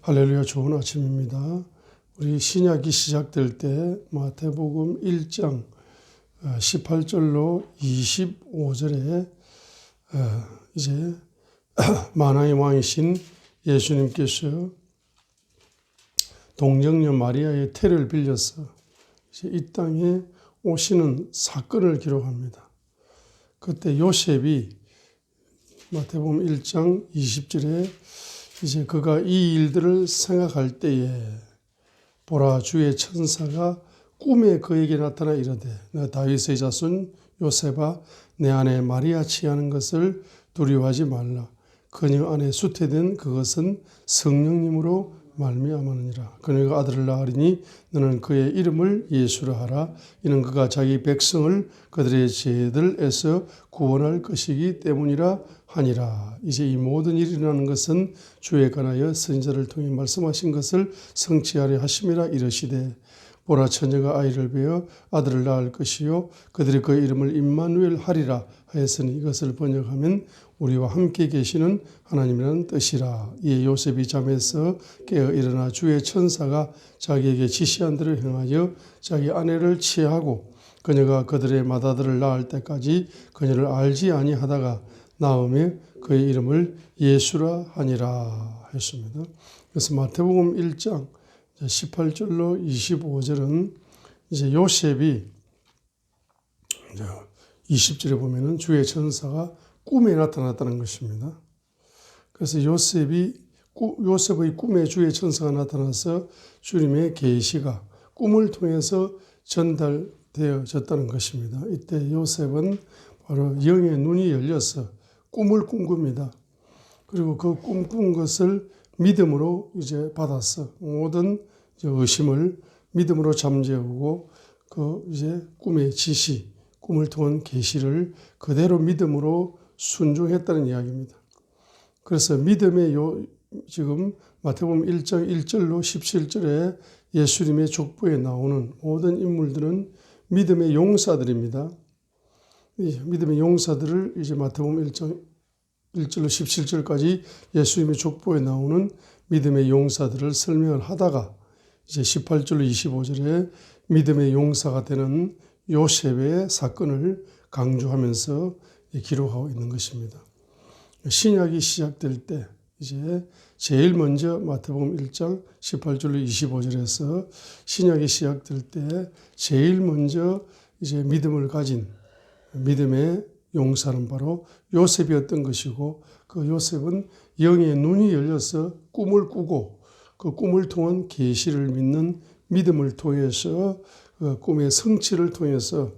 할렐루야, 좋은 아침입니다. 우리 신약이 시작될 때 마태복음 1장 18절로 25절에 이제 만왕의 왕이신 예수님께서 동정녀 마리아의 태를 빌려서 이제 이 땅에 오시는 사건을 기록합니다. 그때 요셉이 마태복음 1장 20절에 이제 그가 이 일들을 생각할 때에 보라, 주의 천사가 꿈에 그에게 나타나 이르되 너 다윗의 자손 요셉아, 내 아내 마리아 취하는 것을 두려워하지 말라. 그녀 안에 수태된 그것은 성령님으로 말미암았느니라. 그녀가 아들을 낳으리니 너는 그의 이름을 예수라 하라. 이는 그가 자기 백성을 그들의 죄들에서 구원할 것이기 때문이라 하니라. 이제 이 모든 일이 일어나는 것은 주에 관하여 선지자를 통해 말씀하신 것을 성취하려 하심이라. 이르시되 보라, 처녀가 아이를 베어 아들을 낳을 것이요 그들이 그 이름을 임마누엘 하리라 하였으니 이것을 번역하면 우리와 함께 계시는 하나님이라는 뜻이라. 이에 요셉이 잠에서 깨어 일어나 주의 천사가 자기에게 지시한 대로 행하여 자기 아내를 취하고 그녀가 그들의 맏아들을 낳을 때까지 그녀를 알지 아니하다가 나음에 그의 이름을 예수라 하니라 했습니다. 그래서 마태복음 1장 18절로 25절은 이제 요셉이 20절에 보면은 주의 천사가 꿈에 나타났다는 것입니다. 그래서 요셉의 꿈에 주의 천사가 나타나서 주님의 계시가 꿈을 통해서 전달되어졌다는 것입니다. 이때 요셉은 바로 영의 눈이 열려서 꿈을 꾼 겁니다. 그리고 그 꿈꾼 것을 믿음으로 이제 받아서 모든 의심을 믿음으로 잠재우고 그 이제 꿈의 지시, 꿈을 통한 계시를 그대로 믿음으로 순종했다는 이야기입니다. 그래서 믿음의 지금 마태복음 1장 1절로 17절에 예수님의 족보에 나오는 모든 인물들은 믿음의 용사들입니다. 믿음의 용사들을 이제 마태복음 1장 1절로 17절까지 예수님의 족보에 나오는 믿음의 용사들을 설명을 하다가 이제 18절로 25절에 믿음의 용사가 되는 요셉의 사건을 강조하면서 기록하고 있는 것입니다. 신약이 시작될 때 이제 제일 먼저 마태복음 1장 18절로 25절에서 신약이 시작될 때 제일 먼저 이제 믿음을 가진 믿음의 용사는 바로 요셉이었던 것이고 그 요셉은 영의 눈이 열려서 꿈을 꾸고 그 꿈을 통한 계시를 믿는 믿음을 통해서 그 꿈의 성취를 통해서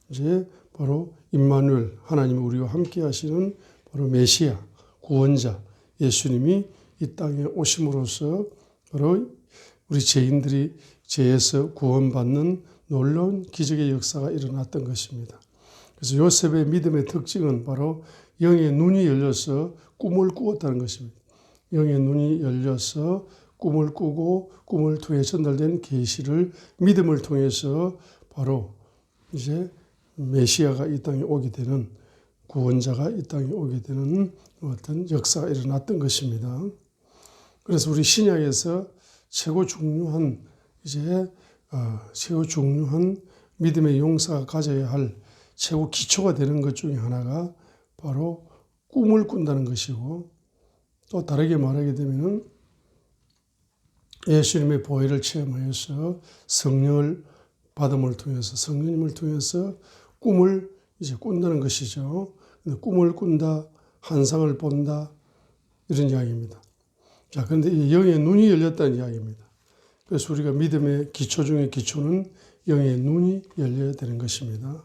이제 바로 임마누엘, 하나님이 우리와 함께 하시는 바로 메시아, 구원자 예수님이 이 땅에 오심으로써 바로 우리 죄인들이 죄에서 구원받는 놀라운 기적의 역사가 일어났던 것입니다. 그래서 요셉의 믿음의 특징은 바로 영의 눈이 열려서 꿈을 꾸었다는 것입니다. 영의 눈이 열려서 꿈을 꾸고 꿈을 통해 전달된 계시를 믿음을 통해서 바로 이제 메시아가 이 땅에 오게 되는 구원자가 이 땅에 오게 되는 어떤 역사가 일어났던 것입니다. 그래서 우리 신약에서 최고 중요한 믿음의 용사가 가져야 할 최고 기초가 되는 것 중에 하나가 바로 꿈을 꾼다는 것이고 또 다르게 말하게 되면은 예수님의 보혈을 체험하여서 성령을 받음을 통해서 성령님을 통해서 꿈을 이제 꾼다는 것이죠. 꿈을 꾼다, 환상을 본다 이런 이야기입니다. 자, 그런데 이 영의 눈이 열렸다는 이야기입니다. 그래서 우리가 믿음의 기초 중의 기초는 영의 눈이 열려야 되는 것입니다.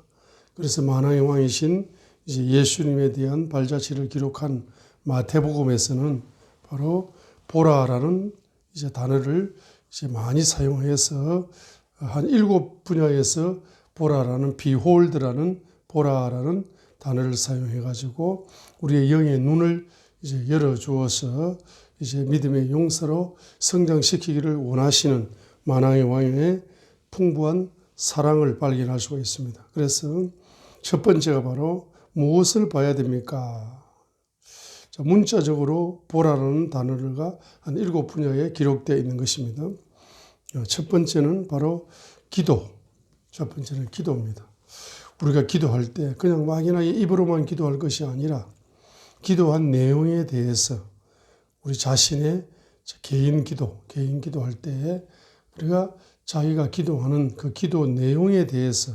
그래서 만왕의 왕이신 이제 예수님에 대한 발자취를 기록한 마태복음에서는 바로 보라라는 이제 단어를 이제 많이 사용해서 한 7분야에서 보라라는 behold라는 보라라는 단어를 사용해 가지고 우리의 영의 눈을 이제 열어 주어서 이제 믿음의 용사로 성장시키기를 원하시는 만왕의 왕의 풍부한 사랑을 발견할 수가 있습니다. 그래서 첫 번째가 바로 무엇을 봐야 됩니까? 자, 문자적으로 보라라는 단어가 한 7분야에 기록되어 있는 것입니다. 첫 번째는 바로 기도. 첫 번째는 기도입니다. 우리가 기도할 때 그냥 막연하게 입으로만 기도할 것이 아니라 기도한 내용에 대해서 우리 자신의 개인 기도할 때 우리가 자기가 기도하는 그 기도 내용에 대해서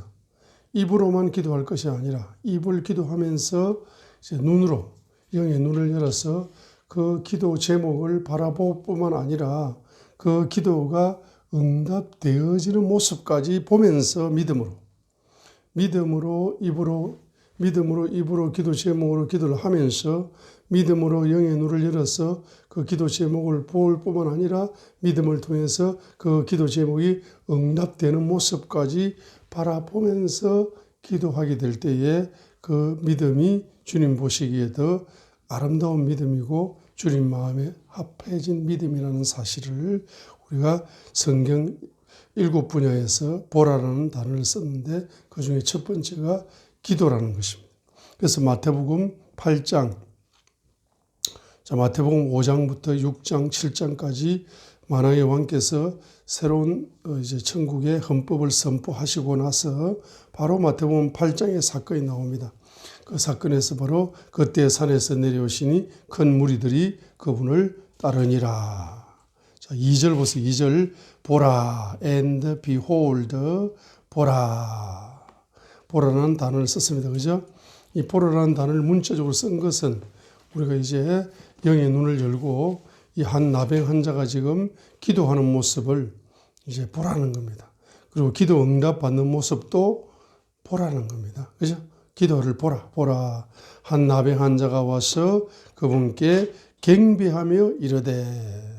입으로만 기도할 것이 아니라 입을 기도하면서 이제 눈으로, 영의 눈을 열어서 그 기도 제목을 바라볼 뿐만 아니라 그 기도가 응답되어지는 모습까지 보면서 믿음으로 입으로 기도 제목으로 기도를 하면서 믿음으로 영의 눈을 열어서 그 기도 제목을 볼 뿐만 아니라 믿음을 통해서 그 기도 제목이 응답되는 모습까지 바라보면서 기도하게 될 때에 그 믿음이 주님 보시기에 더 아름다운 믿음이고 주님 마음에 합해진 믿음이라는 사실을 우리가 성경 7분야에서 보라라는 단어를 썼는데 그 중에 첫 번째가 기도라는 것입니다. 그래서 마태복음 8장, 마태복음 5장부터 6장, 7장까지 만왕의 왕께서 새로운 이제 천국의 헌법을 선포하시고 나서 바로 마태복음 8장의 사건이 나옵니다. 그 사건에서 바로 그때 산에서 내려오시니 큰 무리들이 그분을 따르니라. 자, 2절 보세요. 2절 보라 and behold 보라라는 단어를 썼습니다. 그죠? 이 보라라는 단어를 문자적으로 쓴 것은 우리가 이제 영의 눈을 열고 이 한 나병 환자가 지금 기도하는 모습을 이제 보라는 겁니다. 그리고 기도 응답 받는 모습도 보라는 겁니다. 그죠? 기도를 보라. 한 나병 환자가 와서 그분께 경배하며 이르되.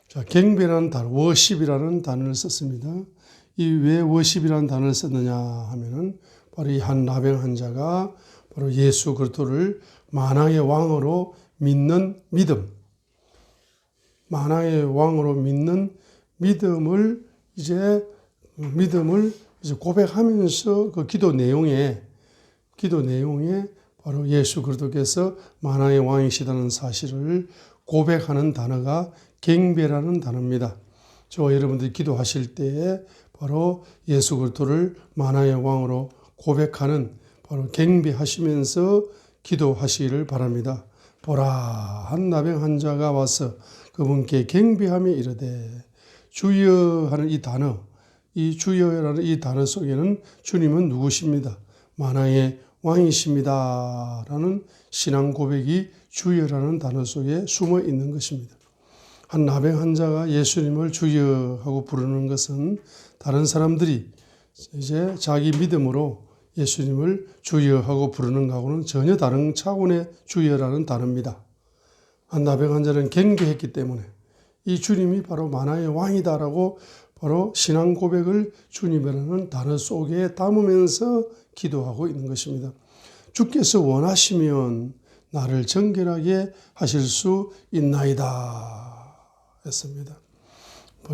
자, 경배라는 단어, 워십이라는 단어를 썼습니다. 이 왜 워십이라는 단어를 썼느냐 하면은 바로 이 한 나병 환자가 바로 예수 그리스도를 만왕의 왕으로 믿는 믿음. 만왕의 왕으로 믿는 믿음을 이제 고백하면서 그 기도 내용에 바로 예수 그리스도께서 만왕의 왕이시다는 사실을 고백하는 단어가 경배라는 단어입니다. 저와 여러분들이 기도하실 때에 바로 예수 그리스도를 만왕의 왕으로 고백하는 바로 경배하시면서 기도하시기를 바랍니다. 보라, 한 나병 환자가 와서 그분께 경배하며 이르되. 주여 하는 이 단어, 이 주여라는 이 단어 속에는 주님은 누구십니다. 만왕의 왕이십니다. 라는 신앙 고백이 주여라는 단어 속에 숨어 있는 것입니다. 한 나병 환자가 예수님을 주여 하고 부르는 것은 다른 사람들이 이제 자기 믿음으로 예수님을 주여 하고 부르는 것하고는 전혀 다른 차원의 주여라는 단어입니다. 한 나병 환자는 경배했기 때문에 이 주님이 바로 만왕의 왕이다라고 바로 신앙 고백을 주님이라는 단어 속에 담으면서 기도하고 있는 것입니다. 주께서 원하시면 나를 정결하게 하실 수 있나이다 했습니다.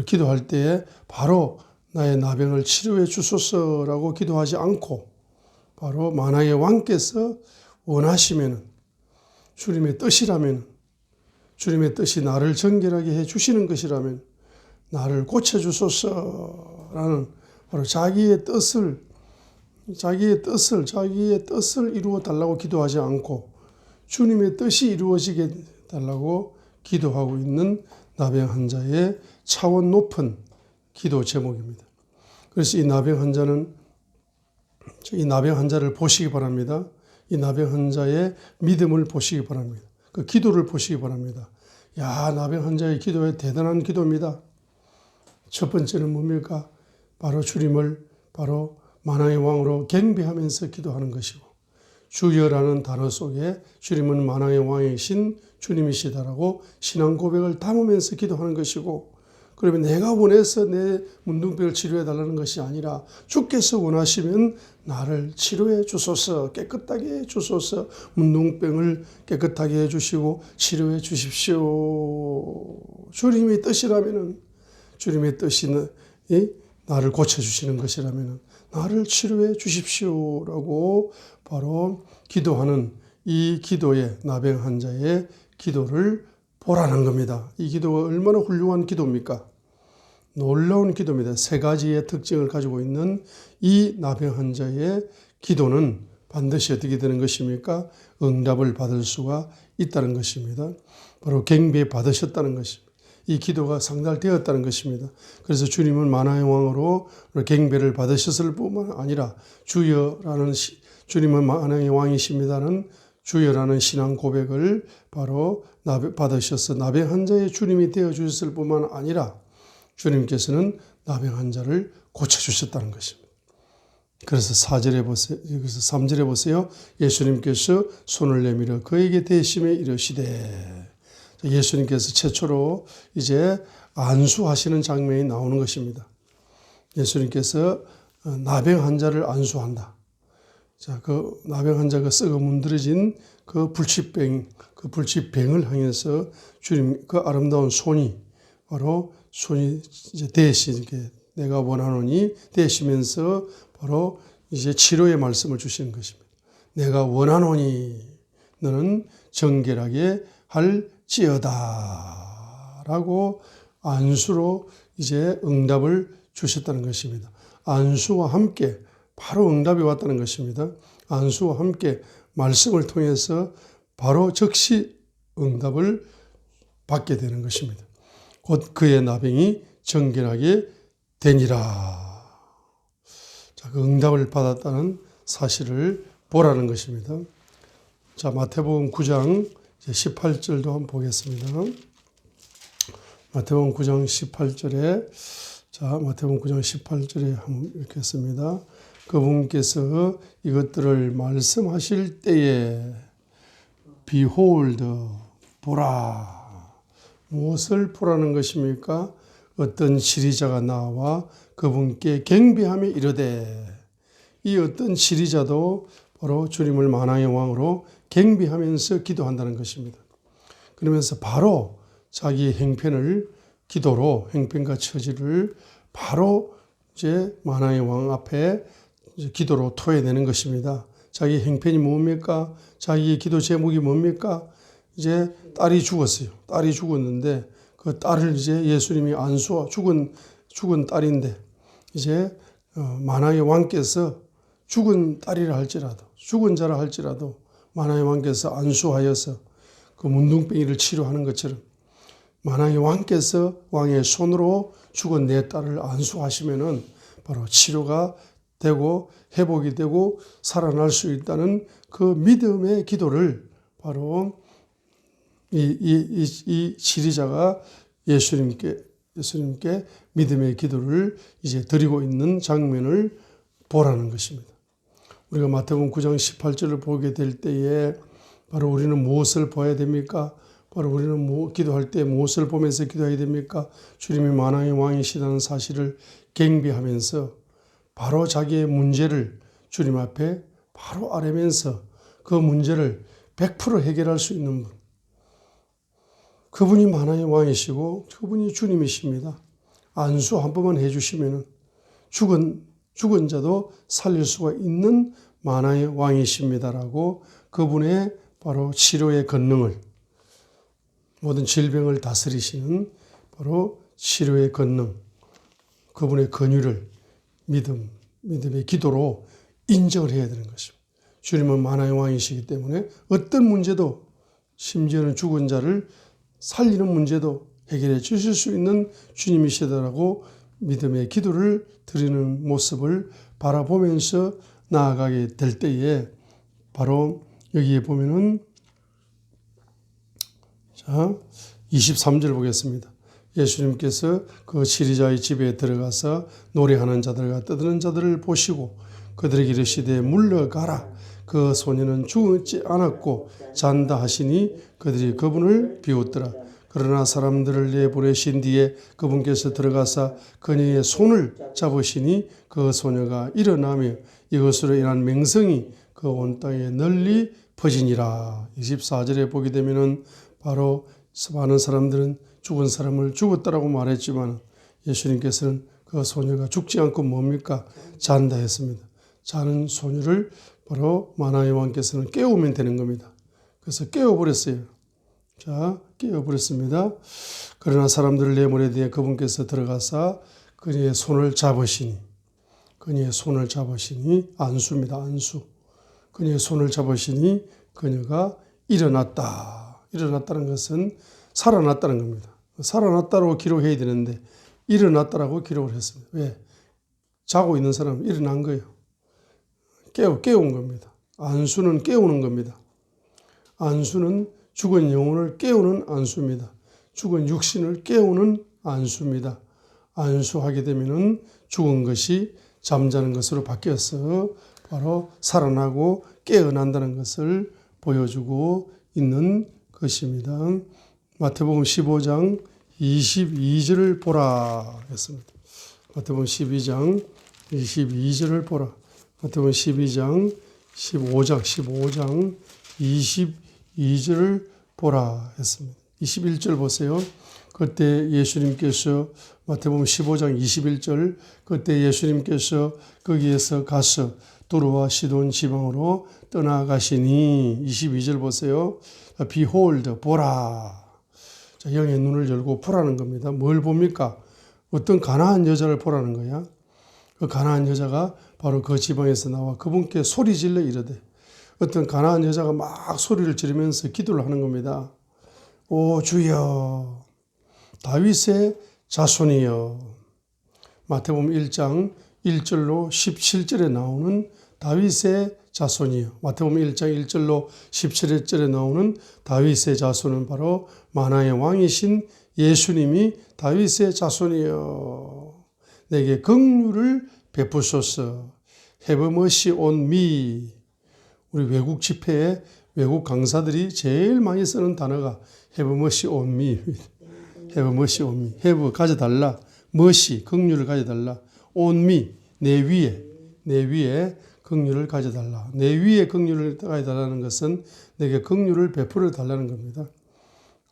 기도할 때에 바로 나의 나병을 치료해 주소서라고 기도하지 않고 바로 만왕의 왕께서 원하시면 주님의 뜻이라면 주님의 뜻이 나를 정결하게 해 주시는 것이라면 나를 고쳐주소서라는 바로 자기의 뜻을 이루어 달라고 기도하지 않고 주님의 뜻이 이루어지게 달라고 기도하고 있는 나병 환자의 차원 높은 기도 제목입니다. 그래서 이 나병 환자를 보시기 바랍니다. 이 나병 환자의 믿음을 보시기 바랍니다. 그 기도를 보시기 바랍니다. 야, 나병 환자의 기도에 대단한 기도입니다. 첫 번째는 뭡니까? 바로 주님을 바로 만왕의 왕으로 경배하면서 기도하는 것이고 주여라는 단어 속에 주님은 만왕의 왕이신 주님이시다라고 신앙 고백을 담으면서 기도하는 것이고 그러면 내가 원해서 내 문둥병을 치료해 달라는 것이 아니라 주께서 원하시면 나를 치료해 주소서, 깨끗하게 해 주소서, 문둥병을 깨끗하게 해 주시고 치료해 주십시오. 주님의 뜻이라면 주님의 뜻이 나를 고쳐주시는 것이라면 나를 치료해 주십시오라고 바로 기도하는 이 기도에 나병 환자의 기도를 보라는 겁니다. 이 기도가 얼마나 훌륭한 기도입니까? 놀라운 기도입니다. 세 가지의 특징을 가지고 있는 이 나병 환자의 기도는 반드시 어떻게 되는 것입니까? 응답을 받을 수가 있다는 것입니다. 바로 경배 받으셨다는 것입니다. 이 기도가 상달되었다는 것입니다. 그래서 주님은 만왕의 왕으로 경배를 받으셨을 뿐만 아니라 주여라는 주님은 만왕의 왕이십니다는 주여라는 신앙 고백을 바로 받으셔서 나병 환자의 주님이 되어주셨을 뿐만 아니라 주님께서는 나병 환자를 고쳐주셨다는 것입니다. 그래서 4절에 보세요. 여기서 3절에 보세요. 예수님께서 손을 내밀어 그에게 대심에 이르시되, 예수님께서 최초로 이제 안수하시는 장면이 나오는 것입니다. 예수님께서 나병 환자를 안수한다. 자, 그 나병 환자가 썩어 문드러진 그 불치병을 향해서 주님 그 아름다운 손이 바로 손이 이제 대시게 내가 원하노니 대시면서 바로 이제 치료의 말씀을 주시는 것입니다. 내가 원하노니 너는 정결하게 할지어다 라고 안수로 이제 응답을 주셨다는 것입니다. 안수와 함께 바로 응답이 왔다는 것입니다. 안수와 함께 말씀을 통해서 바로 즉시 응답을 받게 되는 것입니다. 곧 그의 나병이 정결하게 되니라. 자, 그 응답을 받았다는 사실을 보라는 것입니다. 자, 마태복음 9장 18절도 한번 보겠습니다. 마태복음 9장 18절에 마태복음 9장 18절에 한번 읽겠습니다. 그분께서 이것들을 말씀하실 때에 behold, 보라. 무엇을 보라는 것입니까? 어떤 지리자가 나와 그분께 경배하며 이르되, 이 어떤 지리자도 바로 주님을 만왕의 왕으로 경배하면서 기도한다는 것입니다. 그러면서 바로 자기의 행편을 기도로 행편과 처지를 바로 이제 만왕의 왕 앞에 기도로 토해내는 것입니다. 자기 행편이 뭡니까? 자기의 기도 제목이 뭡니까? 이제 딸이 죽었어요. 딸이 죽었는데 그 딸을 이제 예수님이 안수하 죽은 딸인데 이제 만왕의 왕께서 죽은 딸이라 할지라도 죽은 자라 할지라도 만왕의 왕께서 안수하여서 그 문둥병이를 치료하는 것처럼 만왕의 왕께서 왕의 손으로 죽은 내 딸을 안수하시면은 바로 치료가 되고 회복이 되고 살아날 수 있다는 그 믿음의 기도를 바로 이 지리자가 예수님께 믿음의 기도를 이제 드리고 있는 장면을 보라는 것입니다. 우리가 마태복음 9장 18절을 보게 될 때에 바로 우리는 무엇을 봐야 됩니까? 바로 우리는 기도할 때 무엇을 보면서 기도해야 됩니까? 주님이 만왕의 왕이시다는 사실을 경배하면서 바로 자기의 문제를 주님 앞에 바로 아뢰면서 그 문제를 100% 해결할 수 있는 분. 그분이 만왕의 왕이시고 그분이 주님이십니다. 안수 한 번만 해주시면 죽은 자도 살릴 수가 있는 만왕의 왕이십니다라고 그분의 바로 치료의 권능을, 모든 질병을 다스리시는 바로 치료의 권능, 그분의 권위를 믿음의 기도로 인정을 해야 되는 것입니다. 주님은 만왕의 왕이시기 때문에 어떤 문제도, 심지어는 죽은 자를 살리는 문제도 해결해 주실 수 있는 주님이시다라고 믿음의 기도를 드리는 모습을 바라보면서 나아가게 될 때에 바로 여기에 보면은 23절 보겠습니다. 예수님께서 그 지리자의 집에 들어가서 노래하는 자들과 떠드는 자들을 보시고 그들에게 이르시되 물러가라. 그 소년은 죽지 않았고 잔다 하시니 그들이 그분을 비웃더라. 그러나 사람들을 내보내신 뒤에 그분께서 들어가사 그녀의 손을 잡으시니 그 소녀가 일어나며 이것으로 인한 명성이 그 온 땅에 널리 퍼지니라. 24절에 보게 되면은 바로 많은 사람들은 죽은 사람을 죽었다라고 말했지만 예수님께서는 그 소녀가 죽지 않고 뭡니까? 잔다 했습니다. 자는 소녀를 바로 만왕의 왕께서는 깨우면 되는 겁니다. 그래서 깨워버렸어요. 자, 깨워버렸습니다. 그러나 사람들을 내모내 뒤에 그분께서 들어가사 그녀의 손을 잡으시니, 안수입니다. 안수. 그녀의 손을 잡으시니 그녀가 일어났다. 일어났다는 것은 살아났다는 겁니다. 살아났다고 기록해야 되는데 일어났다라고 기록을 했습니다. 왜? 자고 있는 사람은 일어난 거예요. 깨운 겁니다. 안수는 깨우는 겁니다. 안수는 죽은 영혼을 깨우는 안수입니다. 죽은 육신을 깨우는 안수입니다. 안수하게 되면은 죽은 것이 잠자는 것으로 바뀌어서 바로 살아나고 깨어난다는 것을 보여주고 있는 것입니다. 마태복음 15장 22절을 보라 했습니다. 마태복음 12장 22절을 보라. 마태복음 12장 15장 22절을 보라 했습니다. 21절 보세요. 그때 예수님께서 마태복음 15장 21절 그때 예수님께서 거기에서 가서 두로와 시돈 지방으로 떠나가시니 22절 보세요. Behold, 보라. 자, 영의 눈을 열고 보라는 겁니다. 뭘 봅니까? 어떤 가나안 여자를 보라는 거야. 그 가나안 여자가 바로 그 지방에서 나와 그분께 소리 질러 이르되 어떤 가나안 여자가 막 소리를 지르면서 기도를 하는 겁니다. 오 주여 다윗의 자손이여. 마태복음 1장 1절로 17절에 나오는 다윗의 자손이요. 마태복음 1장 1절로 17절에 나오는 다윗의 자손은 바로 만왕의 왕이신 예수님이 다윗의 자손이요. 내게 긍휼을 베푸소서. Have mercy on me. 우리 외국 집회에 외국 강사들이 제일 많이 쓰는 단어가 Have mercy on me. Have mercy on me. Have 가져달라. mercy 긍휼을 가져달라. on me 내 위에 긍휼을 가져달라. 내 위에 긍휼을 가져달라는 것은 내게 긍휼을 베풀어 달라는 겁니다.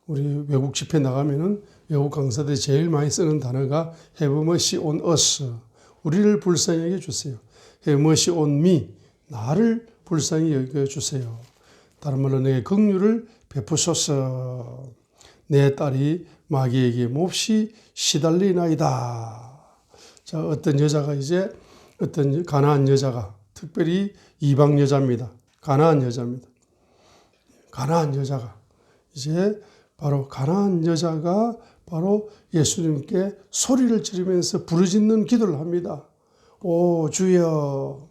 우리 외국 집회 나가면은 외국 강사들이 제일 많이 쓰는 단어가 Have mercy on us. 우리를 불쌍히 여겨 주세요. Have mercy on me. 나를 불쌍히 여겨 주세요. 다른 말로 내게 긍휼을 베푸소서. 내 딸이 마귀에게 몹시 시달리나이다. 자, 어떤 여자가 이제 어떤 가나안 여자가 특별히 이방 여자입니다. 가나안 여자입니다. 가나안 여자가 이제 바로 가나안 여자가 바로 예수님께 소리를 지르면서 부르짖는 기도를 합니다. 오 주여.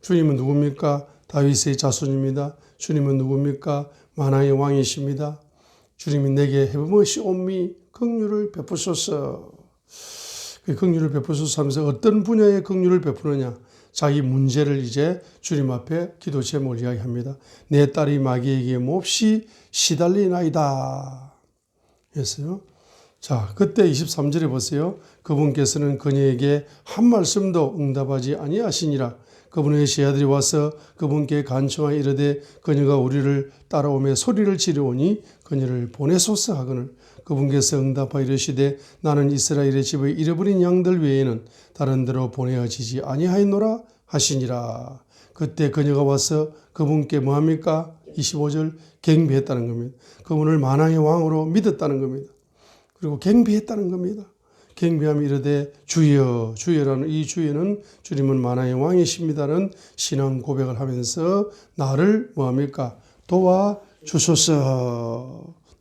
주님은 누굽니까? 다윗의 자손입니다. 주님은 누굽니까? 만왕의 왕이십니다. 주님이 내게 Have mercy on me. 긍휼을 베푸소서. 그 긍휼을 베푸소서 하면서 어떤 분야의 긍휼을 베푸느냐? 자기 문제를 이제 주님 앞에 기도 제목을 이야기합니다. 내 딸이 마귀에게 몹시 시달리나이다. 했어요. 자, 그때 23절에 보세요. 그분께서는 그녀에게 한 말씀도 응답하지 아니하시니라. 그분의 제자들이 와서 그분께 간청하여 이르되 그녀가 우리를 따라오며 소리를 지르오니 그녀를 보내소서 하거늘 그분께서 응답하여 이르시되 나는 이스라엘의 집의 잃어버린 양들 외에는 다른 데로 보내어지지 아니하였노라 하시니라. 그때 그녀가 와서 그분께 뭐합니까? 25절 경배했다는 겁니다. 그분을 만왕의 왕으로 믿었다는 겁니다. 그리고 경배했다는 겁니다. 경배하며 이르되 주여 주여라는 이 주여는 주님은 만왕의 왕이십니다는 신앙 고백을 하면서 나를 뭐합니까? 도와주소서.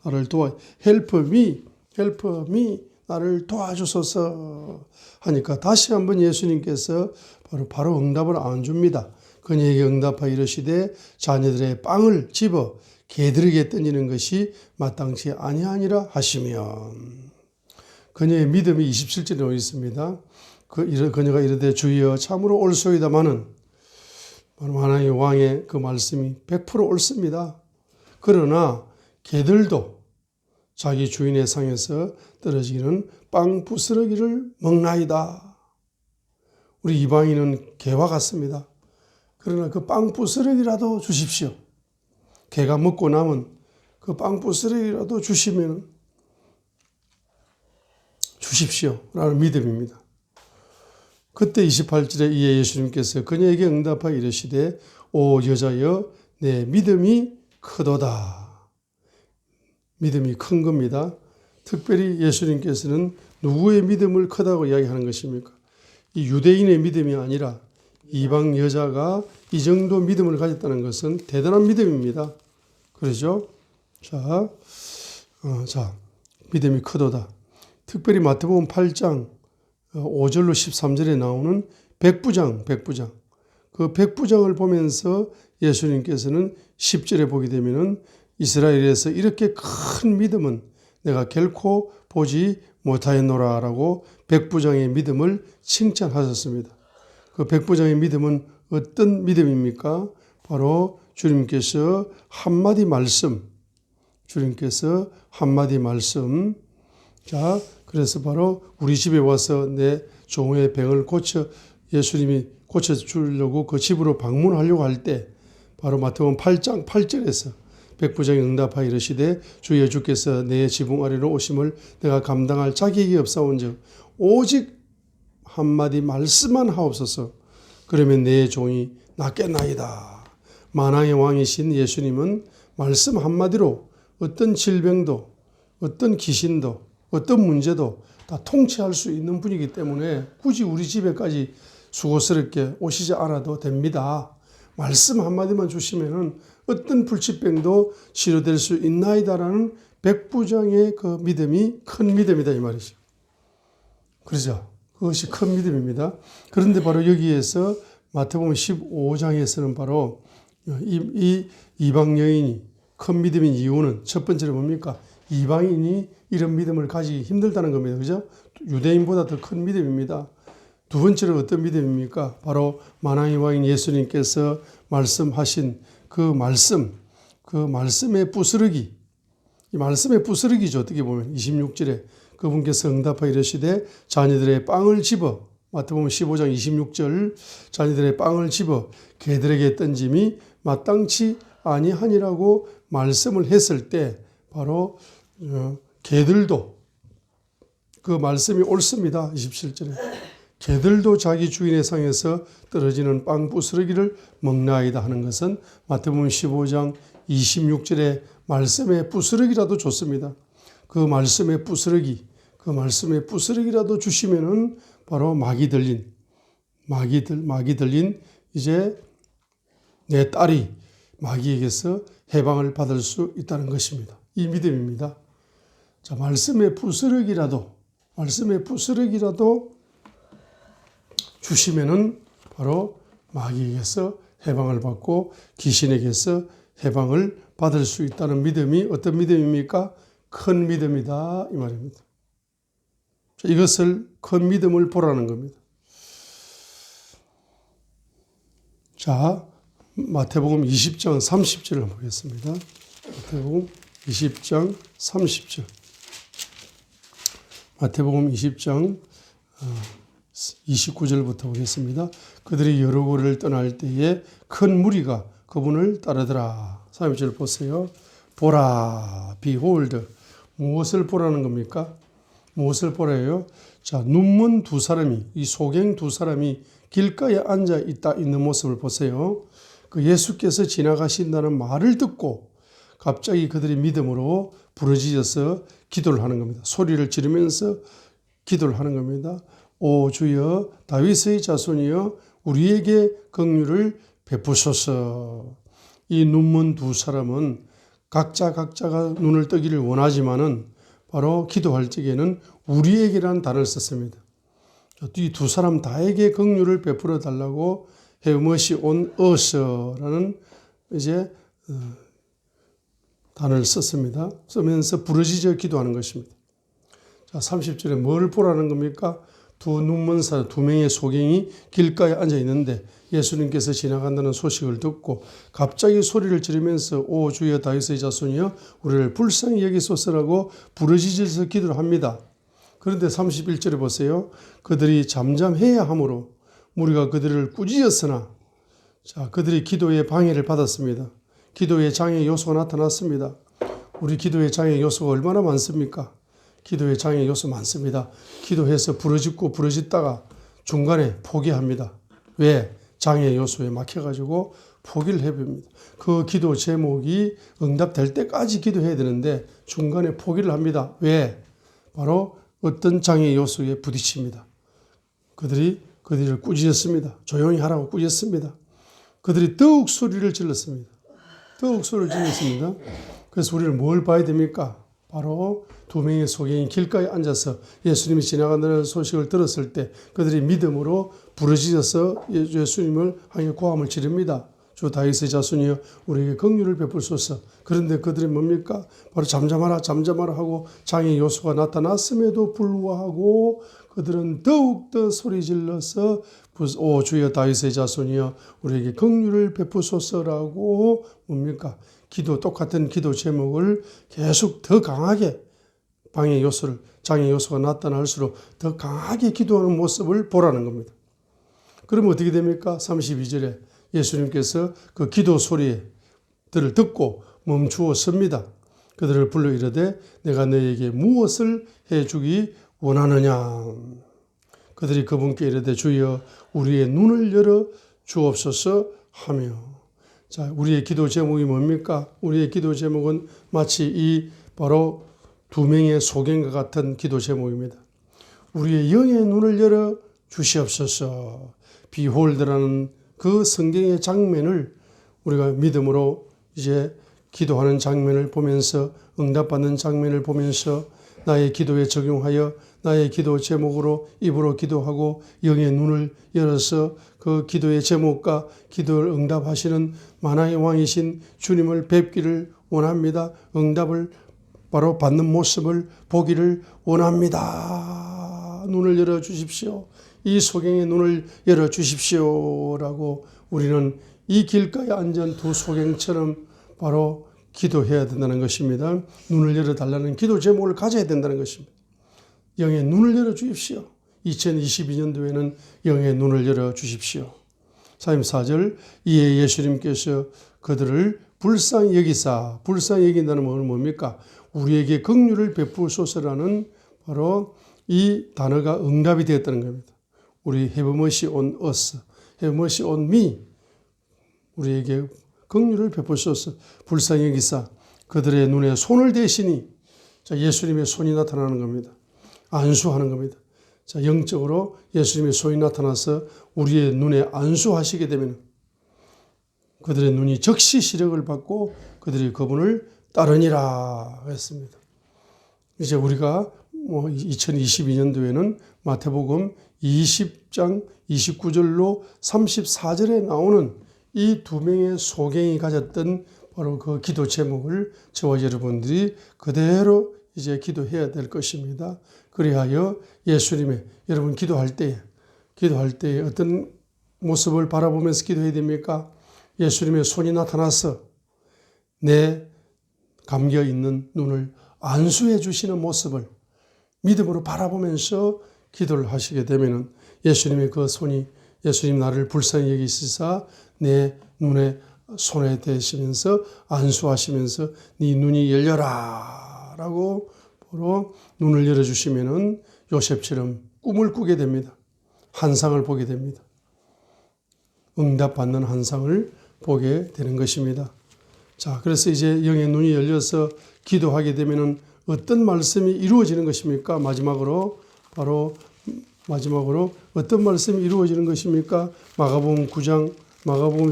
나를 help me 나를 도와주소서 하니까 다시 한번 예수님께서 바로 응답을 안 줍니다. 그녀에게 응답하여 이르시되 자녀들의 빵을 집어 개들에게 던지는 것이 마땅치 아니하니라 하시면 그녀의 믿음이 27절에 나와 있습니다. 그녀가 이르되 주여 참으로 옳소이다마는 만왕의 왕의 그 말씀이 100% 옳습니다. 그러나 개들도 자기 주인의 상에서 떨어지는 빵 부스러기를 먹나이다. 우리 이방인은 개와 같습니다. 그러나 그 빵 부스러기라도 주십시오. 개가 먹고 남은 그 빵 부스러기라도 주시면 주십시오. 라는 믿음입니다. 그때 28절에 이에 예수님께서 그녀에게 응답하여 이르시되 오 여자여 내 믿음이 크도다. 믿음이 큰 겁니다. 특별히 예수님께서는 누구의 믿음을 크다고 이야기하는 것입니까? 이 유대인의 믿음이 아니라 이방 여자가 이 정도 믿음을 가졌다는 것은 대단한 믿음입니다. 그러죠? 자, 믿음이 크도다. 특별히 마태복음 8장 5절로 13절에 나오는 백부장. 그 백부장을 보면서 예수님께서는 10절에 보게 되면은 이스라엘에서 이렇게 큰 믿음은 내가 결코 보지 못하였노라라고 백부장의 믿음을 칭찬하셨습니다. 그 백부장의 믿음은 어떤 믿음입니까? 바로 주님께서 한마디 말씀. 자, 그래서 바로 우리 집에 와서 내 종의 병을 예수님이 고쳐주려고 그 집으로 방문하려고 할 때 바로 마태복음 8장 8절에서 백부장이 응답하여 이르시되 주여 주께서 내 지붕 아래로 오심을 내가 감당할 자격이 없사온즉 오직 한마디 말씀만 하옵소서. 그러면 내 종이 낫겠나이다. 만왕의 왕이신 예수님은 말씀 한마디로 어떤 질병도 어떤 귀신도 어떤 문제도 다 통치할 수 있는 분이기 때문에 굳이 우리 집에까지 수고스럽게 오시지 않아도 됩니다. 말씀 한마디만 주시면은 어떤 불치병도 치료될 수 있나이다라는 백부장의 그 믿음이 큰 믿음이다 이 말이죠. 그렇죠? 그것이 큰 믿음입니다. 그런데 바로 여기에서 마태복음 15장에서는 바로 이 이방 여인이 큰 믿음인 이유는 첫 번째로 뭡니까? 이방인이 이런 믿음을 가지기 힘들다는 겁니다. 그죠? 유대인보다 더 큰 믿음입니다. 두 번째로 어떤 믿음입니까? 바로 만왕의 왕인 예수님께서 말씀하신 그 말씀의 부스러기. 이 말씀의 부스러기죠. 어떻게 보면 26절에 그분께서 응답하여 이르시되 자녀들의 빵을 집어 마태복음 15장 26절 자녀들의 빵을 집어 개들에게 던짐이 마땅치 아니하니라고 말씀을 했을 때 바로 개들도 그 말씀이 옳습니다. 27절에 개들도 자기 주인의 상에서 떨어지는 빵 부스러기를 먹나이다 하는 것은 마태복음 15장 26절의 말씀의 부스러기라도 좋습니다. 그 말씀의 부스러기라도 주시면은 바로 막이 들린 이제 내 딸이 마귀에게서 해방을 받을 수 있다는 것입니다. 이 믿음입니다. 자, 말씀의 부스러기라도 주시면은 바로 마귀에게서 해방을 받고 귀신에게서 해방을 받을 수 있다는 믿음이 어떤 믿음입니까? 큰 믿음이다 이 말입니다. 자, 이것을 큰 믿음을 보라는 겁니다. 자, 마태복음 20장 30절을 보겠습니다. 마태복음 20장 30절. 마태복음 20장 29절부터 보겠습니다. 그들이 여러 곳을 떠날 때에 큰 무리가 그분을 따르더라. 3절 보세요. 보라, behold. 무엇을 보라는 겁니까? 무엇을 보라요? 자, 눈먼 두 사람이, 이 소경 두 사람이 길가에 앉아 있는 모습을 보세요. 그 예수께서 지나가신다는 말을 듣고 갑자기 그들이 믿음으로 부르짖어서 기도를 하는 겁니다. 소리를 지르면서 기도를 하는 겁니다. 오 주여 다윗의 자손이여 우리에게 긍휼을 베푸소서. 이 눈먼 두 사람은 각자가 눈을 뜨기를 원하지만은 바로 기도할 적에는 우리에게라는 단어를 썼습니다. 이 두 사람 다에게 긍휼을 베풀어 달라고 헤어머시 온 어서라는 이제 단어를 썼습니다. 쓰면서 부르짖어 기도하는 것입니다. 자, 30절에 뭘 보라는 겁니까? 두 눈먼 사람, 두 명의 소경이 길가에 앉아 있는데 예수님께서 지나간다는 소식을 듣고 갑자기 소리를 지르면서 오 주여 다윗의 자손이여 우리를 불쌍히 여기소서라고 부르짖어서 기도를 합니다. 그런데 31절에 보세요. 그들이 잠잠해야 하므로 무리가 그들을 꾸짖었으나 자, 그들이 기도의 방해를 받았습니다. 기도의 장애 요소가 나타났습니다. 우리 기도의 장애 요소가 얼마나 많습니까? 기도의 장애 요소 많습니다. 기도해서 부르짖다가 중간에 포기합니다. 왜? 장애 요소에 막혀가지고 포기를 해봅니다. 그 기도 제목이 응답될 때까지 기도해야 되는데 중간에 포기를 합니다. 왜? 바로 어떤 장애 요소에 부딪힙니다. 그들을 꾸짖었습니다. 조용히 하라고 꾸짖었습니다. 그들이 더욱 소리를 질렀습니다. 더욱 소리를 질렀습니다. 그래서 우리는 뭘 봐야 됩니까? 바로 두 명의 소경이 길가에 앉아서 예수님이 지나간다는 소식을 들었을 때 그들이 믿음으로 부르짖어서 예수님을 향해 고함을 지릅니다. 주 다윗의 자손이여 우리에게 긍휼을 베풀소서. 그런데 그들이 뭡니까? 바로 잠잠하라 잠잠하라 하고 장애 요소가 나타났음에도 불구하고 그들은 더욱더 소리질러서 오 주여 다윗의 자손이여 우리에게 긍휼을 베푸소서라고 뭡니까? 똑같은 기도 제목을 계속 더 강하게 장애 요소가 나타날수록 더 강하게 기도하는 모습을 보라는 겁니다. 그러면 어떻게 됩니까? 32절에 예수님께서 그 기도 소리들을 듣고 멈추어 섭니다. 그들을 불러 이르되 내가 너에게 무엇을 해주기 원하느냐. 그들이 그분께 이르되 주여 우리의 눈을 열어 주옵소서 하며. 자, 우리의 기도 제목이 뭡니까? 우리의 기도 제목은 마치 이 바로 두 명의 소경과 같은 기도 제목입니다. 우리의 영의 눈을 열어 주시옵소서. 비홀드라는 그 성경의 장면을 우리가 믿음으로 이제 기도하는 장면을 보면서 응답받는 장면을 보면서 나의 기도에 적용하여 나의 기도 제목으로 입으로 기도하고 영의 눈을 열어서 그 기도의 제목과 기도를 응답하시는 만왕의 왕이신 주님을 뵙기를 원합니다. 응답을 바로 받는 모습을 보기를 원합니다. 눈을 열어 주십시오. 이 소경의 눈을 열어 주십시오라고 우리는 이 길가에 앉은 두 소경처럼 바로 기도해야 된다는 것입니다. 눈을 열어달라는 기도 제목을 가져야 된다는 것입니다. 영의 눈을 열어 주십시오. 2022년도에는 영의 눈을 열어 주십시오. 34절 이에 예수님께서 그들을 불쌍히 여기사, 불쌍히 여긴다는 말은 뭡니까? 우리에게 긍휼을 베푸소서라는 바로 이 단어가 응답이 되었다는 겁니다. 우리 have mercy on us, have mercy on me. 우리에게 긍휼을 베푸소서. 불쌍히 여기사 그들의 눈에 손을 대시니, 자, 예수님의 손이 나타나는 겁니다. 안수하는 겁니다. 자, 영적으로 예수님의 손이 나타나서 우리의 눈에 안수하시게 되면 그들의 눈이 즉시 시력을 받고 그들이 그분을 따르니라 했습니다. 이제 우리가 2022년도에는 마태복음 20장 29절로 34절에 나오는 이 두 명의 소경이 가졌던 바로 그 기도 제목을 저와 여러분들이 그대로 이제 기도해야 될 것입니다. 그리하여 예수님의 여러분 기도할 때에 어떤 모습을 바라보면서 기도해야 됩니까? 예수님의 손이 나타나서 내 감겨 있는 눈을 안수해 주시는 모습을 믿음으로 바라보면서 기도를 하시게 되면은 예수님의 그 손이 예수님 나를 불쌍히 여기시사 내 눈에 손에 대시면서 안수하시면서 네 눈이 열려라 라고 바로 눈을 열어주시면은 요셉처럼 꿈을 꾸게 됩니다. 환상을 보게 됩니다. 응답받는 환상을 보게 되는 것입니다. 자, 그래서 이제 영의 눈이 열려서 기도하게 되면은 어떤 말씀이 이루어지는 것입니까? 마지막으로 어떤 말씀이 이루어지는 것입니까? 마가복음 9장, 마가복음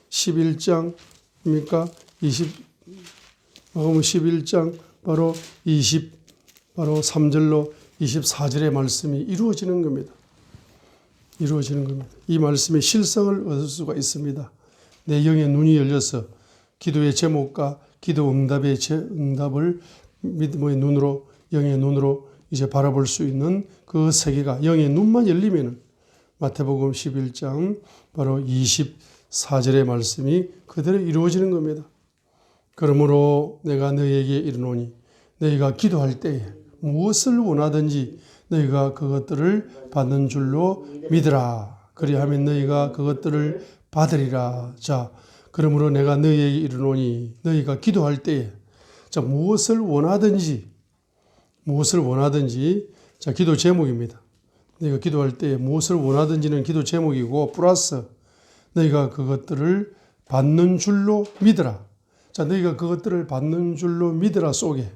11장입니까? 마가복음 11장 바로 3절로 24절의 말씀이 이루어지는 겁니다. 이 말씀의 실성을 얻을 수가 있습니다. 내 영의 눈이 열려서 기도의 제목과 기도 응답을 믿음의 눈으로, 영의 눈으로 이제 바라볼 수 있는 그 세계가 영의 눈만 열리면 마태복음 11장 바로 24절의 말씀이 그대로 이루어지는 겁니다. 그러므로 내가 너희에게 이르노니 너희가 기도할 때에 무엇을 원하든지 너희가 그것들을 받는 줄로 믿으라. 그리하면 너희가 그것들을 받으리라. 자, 그러므로 내가 너희에게 이르노니 너희가 기도할 때에 자, 무엇을 원하든지 자, 기도 제목입니다. 너희가 기도할 때에 무엇을 원하든지는 기도 제목이고 플러스 너희가 그것들을 받는 줄로 믿으라. 자, 너희가 그것들을 받는 줄로 믿으라 속에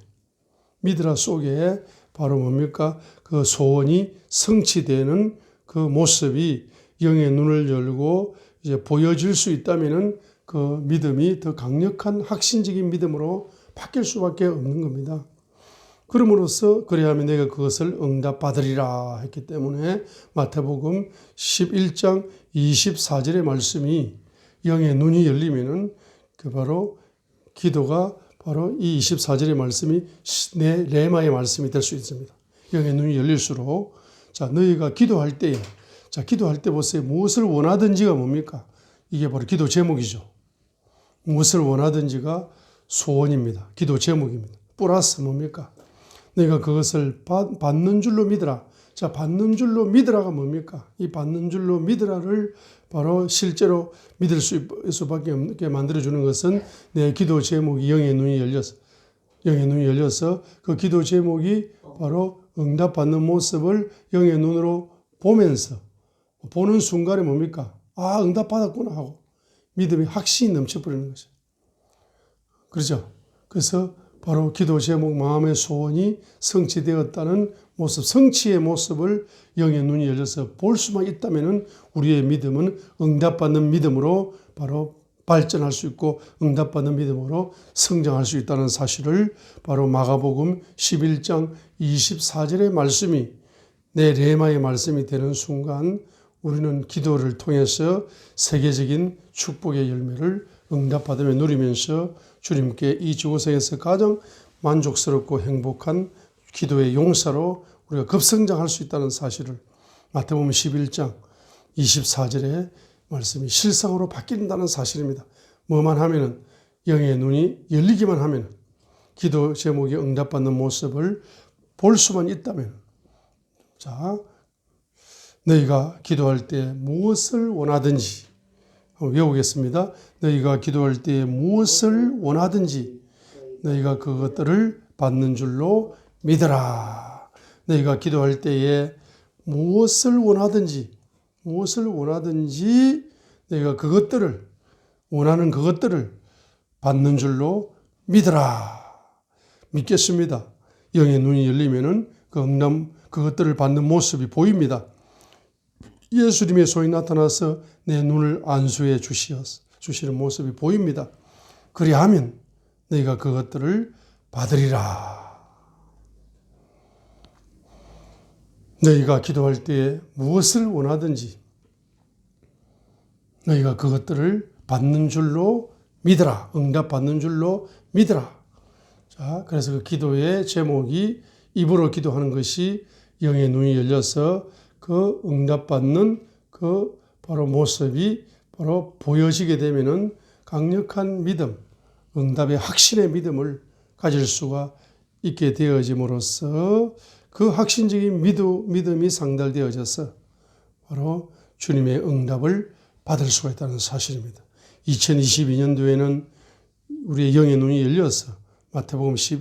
바로 뭡니까? 그 소원이 성취되는 그 모습이 영의 눈을 열고 이제 보여질 수 있다면은 그 믿음이 더 강력한 확신적인 믿음으로 바뀔 수밖에 없는 겁니다. 그럼으로써 그래야만 내가 그것을 응답받으리라 했기 때문에 마태복음 11장 24절의 말씀이 영의 눈이 열리면은 그 바로 기도가 바로 이 24절의 말씀이 내 레마의 말씀이 될 수 있습니다. 영의 눈이 열릴수록 자, 너희가 기도할 때에 자, 기도할 때 보세요. 무엇을 원하든지가 뭡니까? 이게 바로 기도 제목이죠. 무엇을 원하든지가 소원입니다. 기도 제목입니다. 플러스 뭡니까? 너희가 그것을 받는 줄로 믿으라. 자, 받는 줄로 믿으라가 뭡니까? 이 받는 줄로 믿으라를 바로 실제로 믿을 수밖에 없게 만들어주는 것은 내 기도 제목이 영의 눈이 열려서 그 기도 제목이 바로 응답받는 모습을 영의 눈으로 보면서 보는 순간에 뭡니까? 아, 응답받았구나 하고 믿음이 확신이 넘쳐버리는 거죠. 그렇죠? 그래서 바로 기도 제목 마음의 소원이 성취되었다는 모습, 성취의 모습을 영의 눈이 열려서 볼 수만 있다면 우리의 믿음은 응답받는 믿음으로 바로 발전할 수 있고 응답받는 믿음으로 성장할 수 있다는 사실을 바로 마가복음 11장 24절의 말씀이 내 레마의 말씀이 되는 순간 우리는 기도를 통해서 세계적인 축복의 열매를 응답받으며 누리면서 주님께 이 지구상에서 가장 만족스럽고 행복한 기도의 용사로 우리가 급성장할 수 있다는 사실을 마태복음 11장 24절의 말씀이 실상으로 바뀐다는 사실입니다. 뭐만 하면은 영의 눈이 열리기만 하면 기도 제목이 응답받는 모습을 볼 수만 있다면 자, 너희가 기도할 때 무엇을 원하든지 외우겠습니다. 너희가 기도할 때 무엇을 원하든지 너희가 그것들을 받는 줄로 믿으라. 너희가 기도할 때에 무엇을 원하든지 너희가 그것들을 원하는 그것들을 받는 줄로 믿으라. 믿겠습니다. 영의 눈이 열리면은 그것들을 받는 모습이 보입니다. 예수님의 손이 나타나서 내 눈을 안수해 주시는 모습이 보입니다. 그리하면 너희가 그것들을 받으리라. 너희가 기도할 때에 무엇을 원하든지 너희가 그것들을 받는 줄로 믿으라. 응답받는 줄로 믿으라. 자, 그래서 그 기도의 제목이 입으로 기도하는 것이 영의 눈이 열려서 그 응답받는 그 바로 모습이 바로 보여지게 되면은 강력한 믿음, 응답의 확신의 믿음을 가질 수가 있게 되어짐으로써 그 확신적인 믿음이 상달되어져서 바로 주님의 응답을 받을 수가 있다는 사실입니다. 2022년도에는 우리의 영의 눈이 열려서 마태복음 11